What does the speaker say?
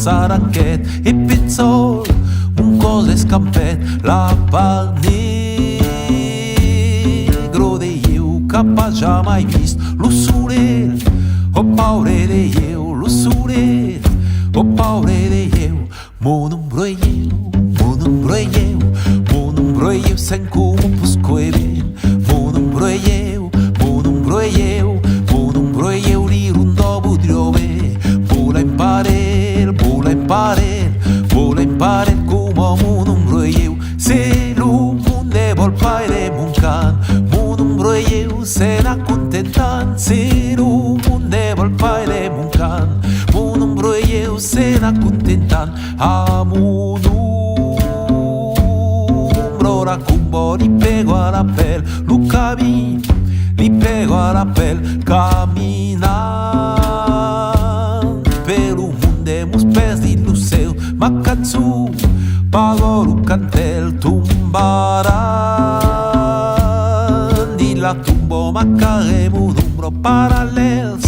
sarachet e pizzol, un cose scampet, la part negro de eu, capa già mai visto, l'ussurer, ho paura de eu, l'ussurer, ho paura de eu, mon ombro e eu, mon ombro e eu, mon ombro e eu, sen come pusco e ben, mon ombro e eu, mon ombro e eu, mon ombro e eu, li rundo budriove, vola imparer, vola imparer, vola imparer come mon ombro e eu, se l'umunde vol paire mon can, mon ombro e eu, se n'accontentan, se l'umunde vol paire mon can, mon ombro e eu, se n'accontentan, a mon ombro racumbo, li pego alla pelle, lu camin, li pego alla pelle, camminant per un munde mus pes di luceu, ma canzu, pago lu cantel, tumbaran di la tumbo, ma caremo un umbro parallels,